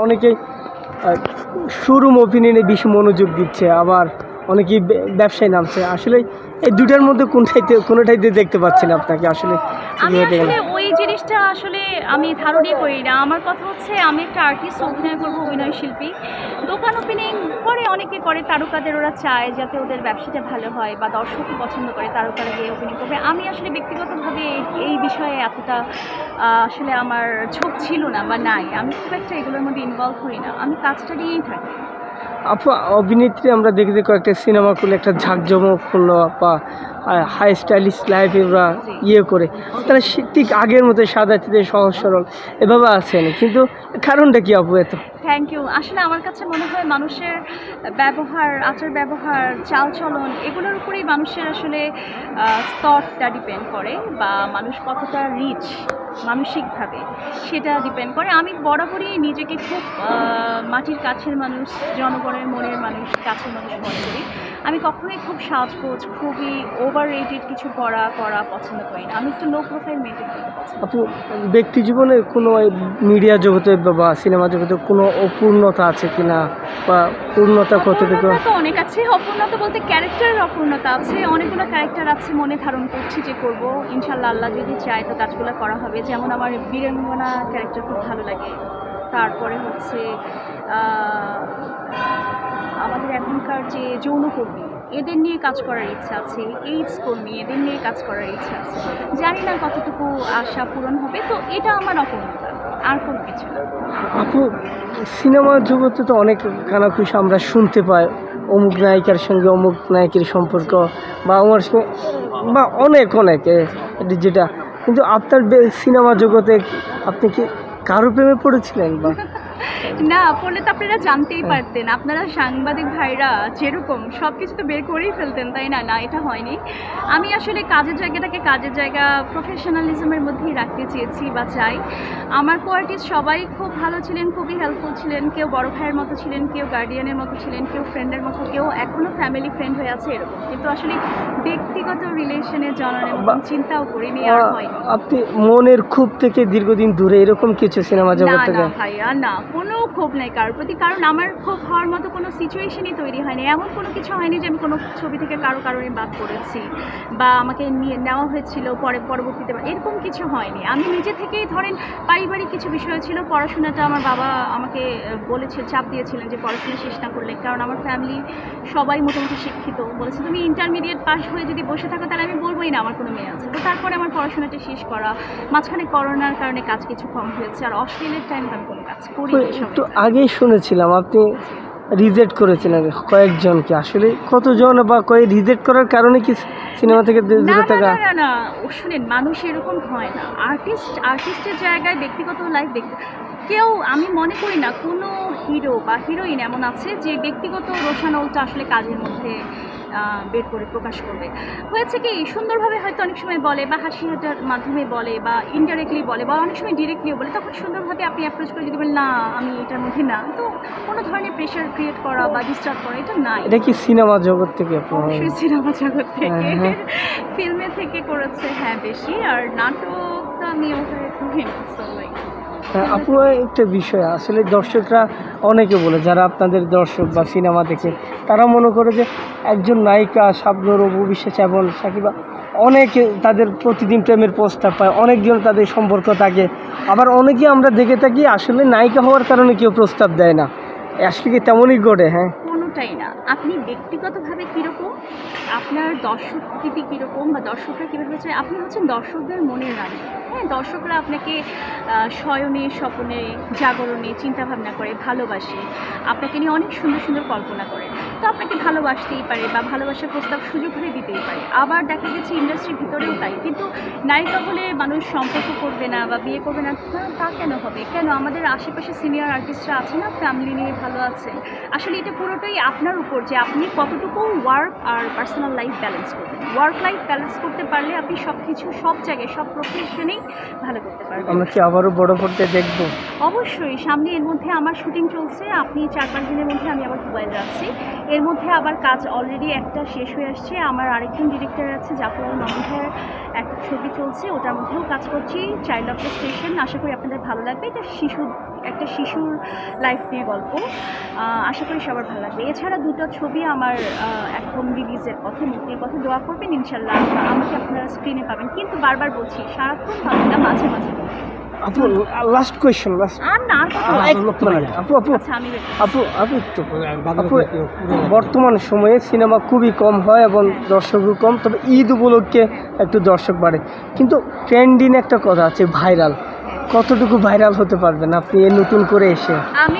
অনেকেই শোরুম ওপিনিয়নে বেশি মনোযোগ দিচ্ছে, আবার অনেকেই ব্যবসায় নামছে। আসলে এই দুটার মধ্যে কোনোটাইতে দেখতে পাচ্ছি না আপনাকে। আসলে আমি আসলে ওই জিনিসটা আসলে আমি ধারণাই করি না। আমার কথা হচ্ছে আমি একটা আর্টিস্ট, অভিনয় করবো, অভিনয় শিল্পী। দোকান ওপেনিং করে অনেকে করে, তারকাদের ওরা চায় যাতে ওদের ব্যবসাটা ভালো হয় বা দর্শকই পছন্দ করে তারকারা গিয়ে ওপেনিং করবে। আমি আসলে ব্যক্তিগতভাবে এই বিষয়ে এতটা আসলে আমার ঝোঁক ছিল না বা নাই। আমি খুব একটা এগুলোর মধ্যে ইনভলভ করি না, আমি কাজটা নিয়েই থাকি। আপু, অভিনেত্রী আমরা দেখতে কয়েকটা সিনেমা করলে একটা ঝাঁকজমকপূর্ণ বা হাই স্টাইলিশ লাইফে ওরা করে, তারা ঠিক আগের মতো সাদা চিতে সহজ সরল এভাবে আছেন, কিন্তু কারণটা কি আপু এত? Thank you. আসলে আমার কাছে মনে হয় মানুষের ব্যবহার, আচার ব্যবহার, চালচলন এগুলোর উপরেই মানুষের আসলে স্তরটা ডিপেন্ড করে, বা মানুষ কতটা রিচ মানসিকভাবে সেটা ডিপেন্ড করে। আমি বরাবরই নিজেকে খুব মাটির কাছের মানুষ, জনগণের মনের মানুষ, কাছের মানুষ মনে করি। আমি কখনোই খুব সাজগোজ, খুবই ওভার রেটেড কিছু করা পছন্দ করি না। আমি একটু লো প্রোফাইল মেনটেন করতে পছন্দ। আপু, ব্যক্তি জীবনে কোনো মিডিয়া জগতে বা সিনেমা জগতে কোনো অপূর্ণতা আছে কিনা, বা পূর্ণতা কতটুকু? তো অনেক আছে। অপূর্ণতা বলতে ক্যারেক্টারের অপূর্ণতা আছে, অনেকগুলো ক্যারেক্টার আছে মনে ধারণ করছি যে করব, ইনশাল্লাহ আল্লাহ যদি চায় তো কাজগুলো করা হবে। যেমন আমার বীরাঙ্গনা ক্যারেক্টার খুব ভালো লাগে। তারপরে হচ্ছে আমাদের এখনকার যে যৌনকর্মী, এদের নিয়ে কাজ করার ইচ্ছা আছে। এইডস কর্মী, এদের নিয়ে কাজ করার ইচ্ছা আছে। জানি না কতটুকু আশা পূরণ হবে, তো এটা আমার অপূর্ণতা, আর কোনো কিছু না। আপু, সিনেমা জগতে তো অনেক কানাঘুষা আমরা শুনতে পাই, অমুক নায়িকার সঙ্গে অমুক নায়কের সম্পর্ক, বা আমার সঙ্গে, বা অনেক যেটা, কিন্তু আপনার সিনেমা জগতে আপনি কি কারো প্রেমে পড়েছিলেন? বা না, পড়লে তো আপনারা জানতেই পারতেন। আপনারা সাংবাদিক ভাইরা যেরকম সব কিছু তো বের করেই ফেলতেন, তাই না? না, এটা হয়নি। আমি আসলে কাজের জায়গাটাকে কাজের জায়গা, প্রফেশনালিজমের মধ্যেই রাখতে চেয়েছি বা চাই। আমার কোয়ার্টিস্ট সবাই খুব ভালো ছিলেন, খুবই হেল্পফুল ছিলেন। কেউ বড় ভাইয়ের মতো ছিলেন, কেউ গার্ডিয়ানের মতো ছিলেন, কেউ ফ্রেন্ডের মতো, কেউ এখনও ফ্যামিলি ফ্রেন্ড হয়ে আছে, এরকম। কিন্তু আসলে ব্যক্তিগত রিলেশনের জড়ানোর মতন চিন্তাও করিনি, আর হয়নি। আপনি মনের খুব থেকে দীর্ঘদিন দূরে এরকম কিছু সিনেমা জগৎ থেকে? না ভাইয়া, না, কোনো ক্ষোভ নেই কারোর প্রতি। কারণ আমার ক্ষোভ হওয়ার মতো কোনো সিচুয়েশনই তৈরি হয়নি। এমন কোনো কিছু হয়নি যে আমি কোনো ছবি থেকে কারণে বাদ করেছি বা আমাকে নিয়ে নেওয়া হয়েছিল পরবর্তীতে, এরকম কিছু হয়নি। আমি নিজে থেকেই, ধরেন পারিবারিক কিছু বিষয় ছিল, পড়াশোনাটা আমার বাবা আমাকে বলেছে, চাপ দিয়েছিলেন যে পড়াশোনা শেষ না করলে, কারণ আমার ফ্যামিলি সবাই মোটামুটি শিক্ষিত, বলেছে তুমি ইন্টারমিডিয়েট পাস হয়ে যদি বসে থাকো তাহলে আমি বলবোই না আমার কোনো মেয়ে আছে। তো তারপরে আমার পড়াশোনাটা শেষ করা, মাঝখানে করোনার কারণে কাজ কিছু কম হয়েছে, আর অস্ট্রেলিয়ার টাইম আমি কোনো কাজ করি। একটু আগেই শুনেছিলাম আপনি রিজেক্ট করেছিলেন কয়েকজনকে, আসলে কতজন বা রিজেক্ট করার কারণে কি সিনেমা থেকে দূরে থাকা? না, শুনেন, মানুষ এরকম হয় না। আর্টিস্টের জায়গায় ব্যক্তিগত লাইফ কেউ, আমি মনে করি না কোনো হিরো বা হিরোইন এমন আছে যে ব্যক্তিগত রোশানলটা আসলে কাজের মধ্যে বের করে প্রকাশ করবে। হয়েছে কি, সুন্দরভাবে হয়তো অনেক সময় বলে, বা হাসি হাটার মাধ্যমে বলে, বা ইনডাইরেক্টলি বলে, বা অনেক সময় ডিরেক্টলিও বলে। তখন সুন্দরভাবে আপনি অ্যাপ্রোচ করে যদি বলেন না আমি এটার মধ্যে না, তো কোনো ধরনের প্রেশার ক্রিয়েট করা বা ডিস্টার্ব করা এটা নাই। এটা কি সিনেমা জগৎ থেকে? অবশ্যই সিনেমা জগৎ থেকে, ফিল্মের থেকে করেছে, হ্যাঁ বেশি। আর নাটক তো আমি ওভাবে করি না। আপু, একটা বিষয়, আসলে দর্শকরা অনেকে বলে, যারা আপনাদের দর্শক বা সিনেমা দেখে, তারা মনে করে যে একজন নায়িকা শাবনূর, অপু বিশ্বাস এবং সাকিবা অনেকে তাদের প্রতিদিন প্রেমের প্রস্তাব পায়, অনেকজন তাদের সম্পর্ক থাকে। আবার অনেকে আমরা দেখে থাকি আসলে নায়িকা হওয়ার কারণে কেউ প্রস্তাব দেয় না। আসলে কি তেমনই ঘটে? হ্যাঁ, কোনোটাই না। আপনি ব্যক্তিগতভাবে কীরকম, আপনার দর্শক প্রীতি কীরকম, বা দর্শকরা কীভাবে চায়, আপনি হচ্ছেন দর্শকদের মনের রানী। হ্যাঁ, দর্শকরা আপনাকে শয়নে, স্বপ্নে, জাগরণে চিন্তাভাবনা করে, ভালোবাসে, আপনাকে নিয়ে অনেক সুন্দর সুন্দর কল্পনা করে। তো আপনাকে ভালোবাসতেই পারে, বা ভালোবাসার প্রস্তাব সুযোগ হয়ে দিতেই পারে। আবার দেখা গেছে ইন্ডাস্ট্রির ভিতরেও তাই। কিন্তু নায়িকা হলে মানুষ সম্পর্ক করবে না বা বিয়ে করবে না, তা কেন হবে? কেন? আমাদের আশেপাশে সিনিয়র আর্টিস্টরা আছে না, ফ্যামিলি নিয়ে ভালো আছে। আসলে এটা পুরোটাই আপনার উপর যে আপনি কতটুকু ওয়ার্ক আর পার্সোনাল লাইফ ব্যালেন্স করবেন। ওয়ার্ক লাইফ ব্যালেন্স করতে পারলে আপনি সব কিছু, সব জায়গায়, সব প্রফেশনেই ভালো করতে পারবেন। আমরা কি আবারও বড় পর্দায় দেখবো? অবশ্যই। সামনে এর মধ্যে আমার শুটিং চলছে। আপনি 4-5 দিনের মধ্যে আমি আবার দুবাই যাচ্ছি। এর মধ্যে আবার কাজ অলরেডি একটা শেষ হয়ে আসছে। আমার আরেকজন ডিরেক্টর আছে, জাফর আল মামুন ভাইয়ের একটা ছবি চলছে, ওটার মধ্যেও কাজ করছি, চাইল্ড অফ দ্য স্টেশন। আশা করি আপনাদের ভালো লাগবে। এটা একটা শিশুর লাইফ নিয়ে গল্প, আশা করি সবার ভালো লাগবে। এছাড়া দুটো ছবি আমার এখন রিলিজের পথে, মুক্তির পথে। দোয়া করবেন, ইনশাল্লাহ আমাকে আপনারা স্ক্রিনে পাবেন। কিন্তু বারবার বলছি, সারাক্ষণ পাবেন না, মাঝে মাঝে। আপু লাস্ট কোয়েশ্চেন, আর না, আর কথা আপু আপু আচ্ছা, আমি আপু আপু একটু আপু, বর্তমান সময়ে সিনেমা খুবই কম হয় এবং দর্শকও কম, তবে ঈদ উপলক্ষে একটু দর্শক বাড়ে, কিন্তু ট্রেন্ডিং একটা কথা আছে ভাইরাল, কতটুকু ভাইরাল হতে পারবেন আপনি এই নতুন করে এসে? আমি